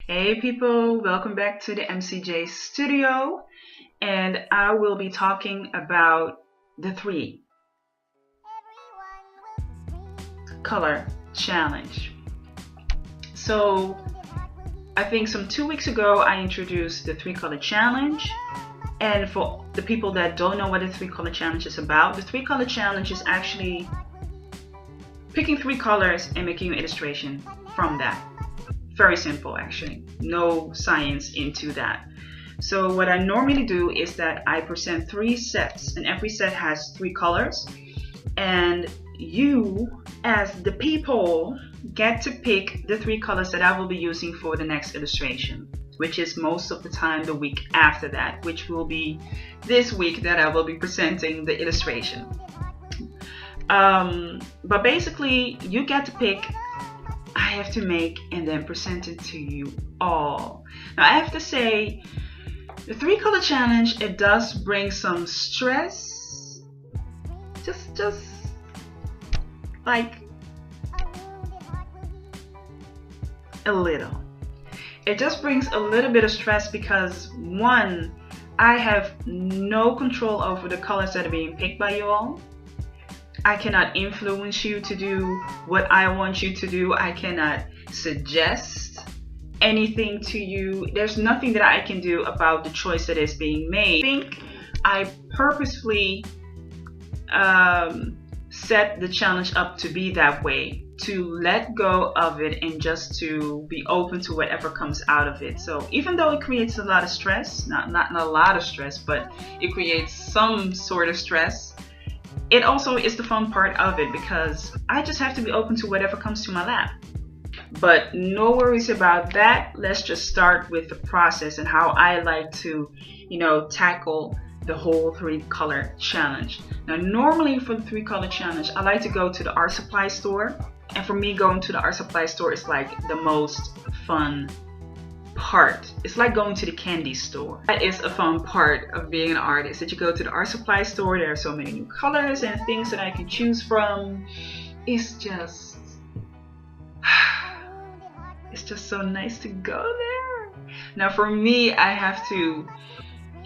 Hey people, welcome back to the MCJ studio, and I will be talking about the three color challenge. So, I think some 2 weeks ago I introduced the three color challenge, and for the people that don't know what the three color challenge is about, the three color challenge is actually picking three colors and making an illustration from that. Very simple, actually. No science into that. So what I normally do is that I present three sets, and every set has three colors, and you, as the people, get to pick the three colors that I will be using for the next illustration, which is most of the time the week after that, which will be this week that I will be presenting the illustration. But basically, you get to pick. I have to make and then present it to you all. Now I have to say, the three color challenge, it does bring some stress. Just like a little. It just brings a little bit of stress because one, I have no control over the colors that are being picked by you all. I cannot influence you to do what I want you to do. I cannot suggest anything to you. There's nothing that I can do about the choice that is being made. I think I purposefully set the challenge up to be that way, to let go of it and just to be open to whatever comes out of it. So even though it creates a lot of stress, not a lot of stress, but it creates some sort of stress, it also is the fun part of it because I just have to be open to whatever comes to my lap. But no worries about that. Let's just start with the process and how I like to, tackle the whole three color challenge. Now, normally for the three color challenge, I like to go to the art supply store. And for me, going to the art supply store is like the most fun part. It's like going to the candy store. That is a fun part of being an artist, that you go to the art supply store. There are so many new colors and things that I can choose from. It's just so nice to go there. Now for me, I have to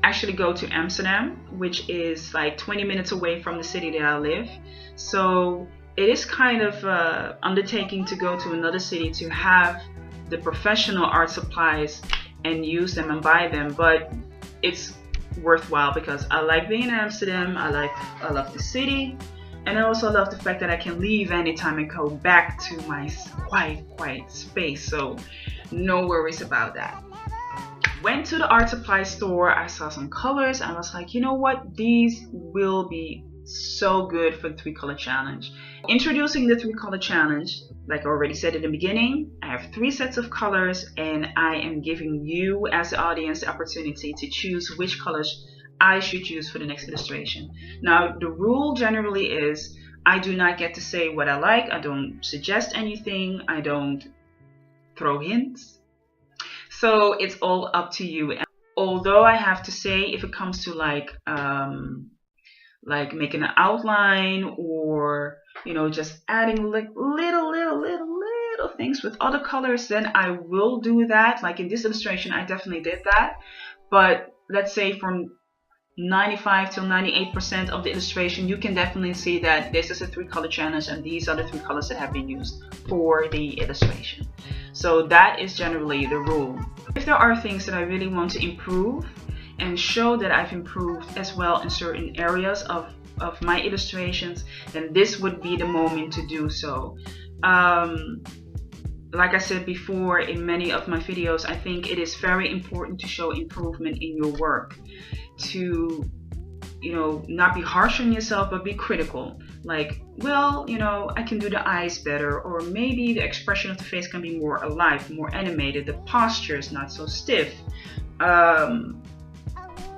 actually go to Amsterdam, which is like 20 minutes away from the city that I live. So it is kind of an undertaking to go to another city to have the professional art supplies and use them and buy them, but it's worthwhile because I like being in Amsterdam. I love the city, and I also love the fact that I can leave anytime and go back to my quiet space. So no worries about that. Went to the art supply store. I saw some colors. I was like, you know what? These will be so good for the three color challenge. Introducing the three color challenge, like I already said in the beginning, I have three sets of colors and I am giving you as the audience the opportunity to choose which colors I should use for the next illustration. Now the rule generally is I do not get to say what I like. I don't suggest anything. I don't throw hints. So it's all up to you. And although I have to say, if it comes to like making an outline or just adding like little things with other colors, then I will do that. Like in this illustration, I definitely did that. But let's say from 95 to 98% of the illustration, you can definitely see that this is a three color challenge and these are the three colors that have been used for the illustration. So that is generally the rule. If there are things that I really want to improve and show that I've improved as well in certain areas of my illustrations, then this would be the moment to do so. Like I said before in many of my videos, I think it is very important to show improvement in your work, to not be harsh on yourself but be critical. Like, well, I can do the eyes better, or maybe the expression of the face can be more alive, more animated, the posture is not so stiff.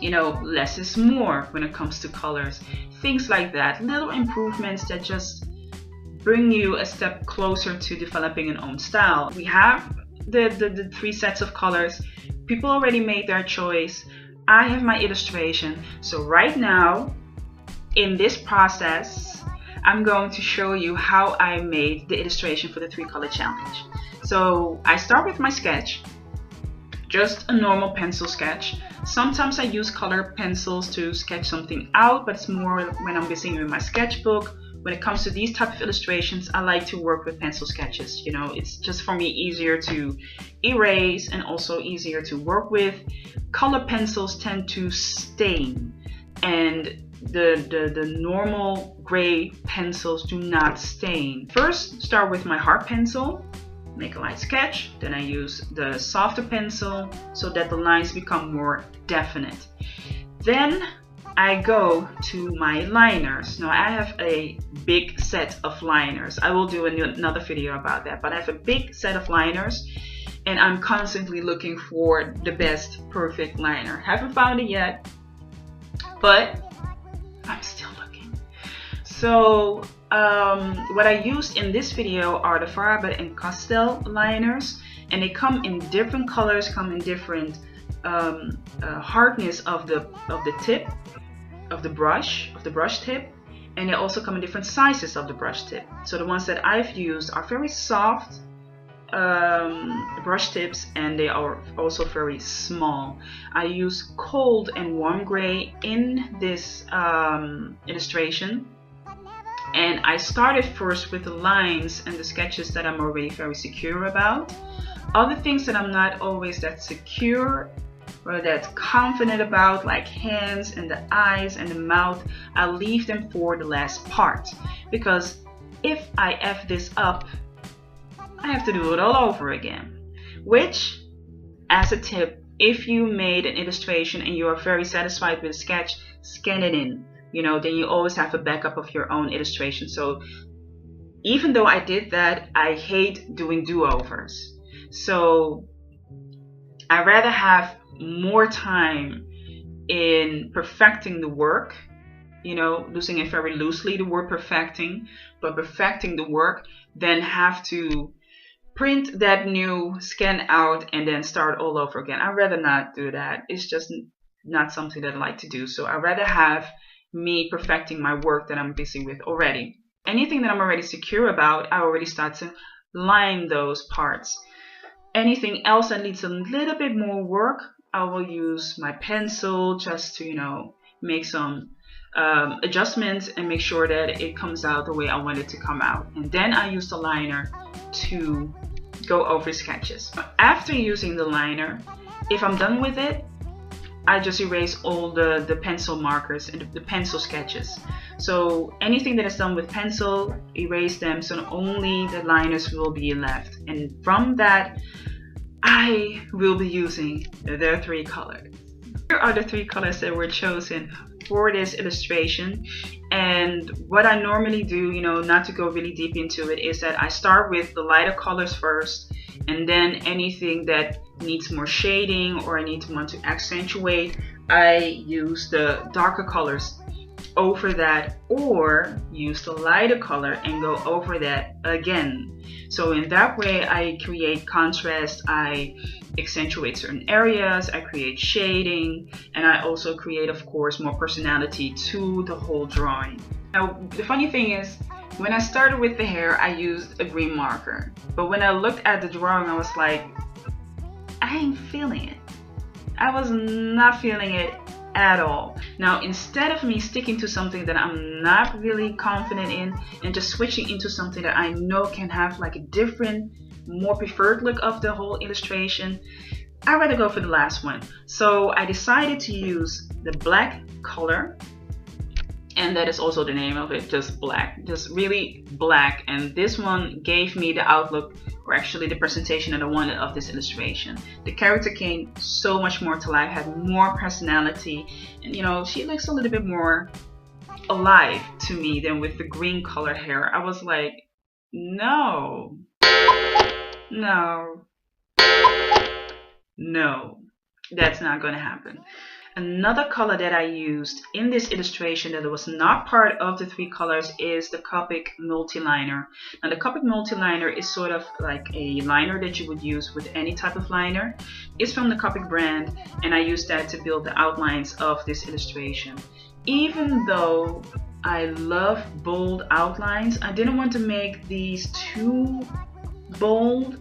Less is more when it comes to colors. Things like that. Little improvements that just bring you a step closer to developing an own style. We have the three sets of colors. People already made their choice. I have my illustration. So right now, in this process, I'm going to show you how I made the illustration for the three color challenge. So I start with my sketch. just a normal pencil sketch. Sometimes I use colored pencils to sketch something out, but it's more when I'm busy with my sketchbook. When it comes to these type of illustrations, I like to work with pencil sketches. You know, it's just for me easier to erase and also easier to work with. Color pencils tend to stain, and the normal gray pencils do not stain. First, start with my hard pencil, make a light sketch. Then I use the softer pencil so that the lines become more definite. Then I go to my liners. Now I have a big set of liners. I will do another video about that, but I have a big set of liners and I'm constantly looking for the best perfect liner. Haven't found it yet, but I'm still looking. So what I used in this video are the Farbe and Castell liners, and they come in different colors, come in different hardness of the tip of the brush tip, and they also come in different sizes of the brush tip. So the ones that I've used are very soft brush tips, and they are also very small. I use cold and warm gray in this illustration, and I started first with the lines and the sketches that I'm already very secure about. Other things that I'm not always that secure or that confident about, like hands and the eyes and the mouth, I'll leave them for the last part, because if I F this up, I have to do it all over again. Which, as a tip, if you made an illustration and you are very satisfied with the sketch, scan it in. You know, then you always have a backup of your own illustration. So even though I did that, I hate doing do-overs. So I rather have more time in perfecting the work, you know, using it very loosely, the word perfecting, but perfecting the work, than have to print that new scan out and then start all over again. I'd rather not do that. It's just not something that I like to do. So I'd rather have me perfecting my work that I'm busy with already. Anything that I'm already secure about, I already start to line those parts. Anything else that needs a little bit more work, I will use my pencil just to, you know, make some adjustments and make sure that it comes out the way I want it to come out. And then I use the liner to go over sketches. After using the liner, if I'm done with it, I just erase all the pencil markers and the pencil sketches. So anything that is done with pencil, erase them, so only the liners will be left. And from that, I will be using the 3 colors. Here are the 3 colors that were chosen for this illustration. And what I normally do, you know, not to go really deep into it, is that I start with the lighter colors first, and then anything that needs more shading or I want to accentuate, I use the darker colors over that, or use the lighter color and go over that again. So in that way I create contrast, I accentuate certain areas, I create shading, and I also create, of course, more personality to the whole drawing. Now the funny thing is, when I started with the hair, I used a green marker, but when I looked at the drawing, I was like, I ain't feeling it. I was not feeling it at all. Now, instead of me sticking to something that I'm not really confident in and just switching into something that I know can have like a different, more preferred look of the whole illustration, I'd rather go for the last one. So I decided to use the black color, and that is also the name of it, just black, just really black. And this one gave me the outlook, or actually the presentation that I wanted of this illustration. The character came so much more to life, had more personality, and you know, she looks a little bit more alive to me than with the green color hair. I was like, no, no, no, that's not gonna happen. Another color that I used in this illustration that was not part of the 3 colors is the Copic multi-liner. Now the Copic multi-liner is sort of like a liner that you would use with any type of liner. It's from the Copic brand, and I used that to build the outlines of this illustration. Even though I love bold outlines, I didn't want to make these too bold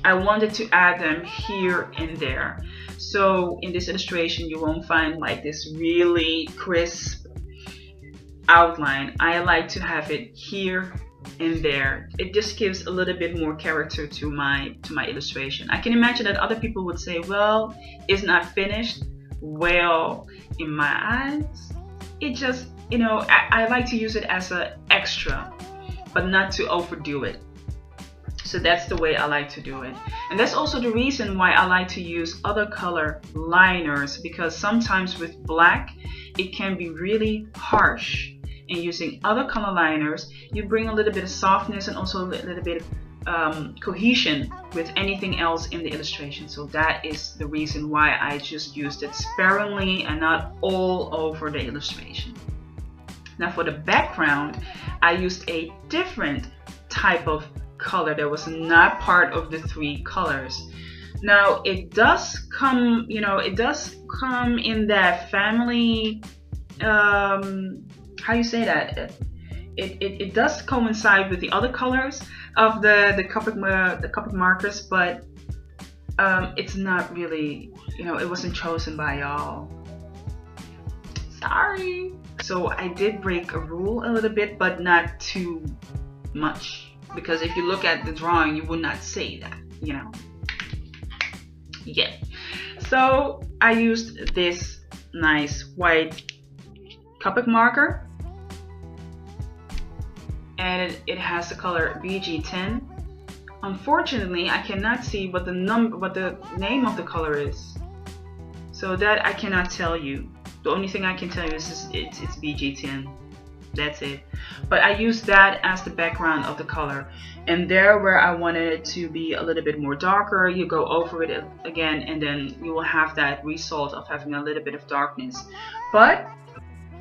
I wanted to add them here and there. So in this illustration, you won't find like this really crisp outline. I like to have it here and there. It just gives a little bit more character to my illustration. I can imagine that other people would say, well, it's not finished. Well, in my eyes, it just, you know, I like to use it as an extra, but not to overdo it. So that's the way I like to do it. And that's also the reason why I like to use other color liners, because sometimes with black, it can be really harsh. And using other color liners, you bring a little bit of softness and also a little bit of cohesion with anything else in the illustration. So that is the reason why I just used it sparingly and not all over the illustration. Now for the background, I used a different type of color that was not part of the 3 colors. Now it does come, you know, it does come in that family, how you say that? It does coincide with the other colors of the Copic markers, but it's not really, you know, it wasn't chosen by y'all. Sorry. So I did break a rule a little bit, but not too much, because if you look at the drawing, you would not say that, you know. Yeah. So I used this nice white Copic marker, and it has the color BG10. Unfortunately, I cannot see what the name of the color is, so that I cannot tell you. The only thing I can tell you is it's BG10. That's it. But I used that as the background of the color, and there where I wanted it to be a little bit more darker, you go over it again, and then you will have that result of having a little bit of darkness. But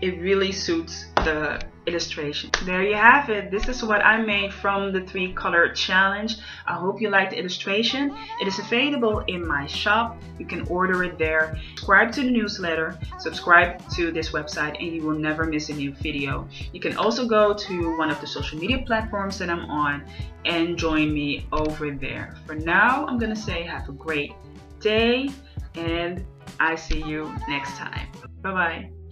it really suits the illustration. There you have it. This is what I made from the 3 color challenge. I hope you liked the illustration. It is available in my shop. You can order it there. Subscribe to the newsletter, subscribe to this website, and you will never miss a new video. You can also go to one of the social media platforms that I'm on and join me over there. For now, I'm gonna say have a great day, and I see you next time. Bye bye.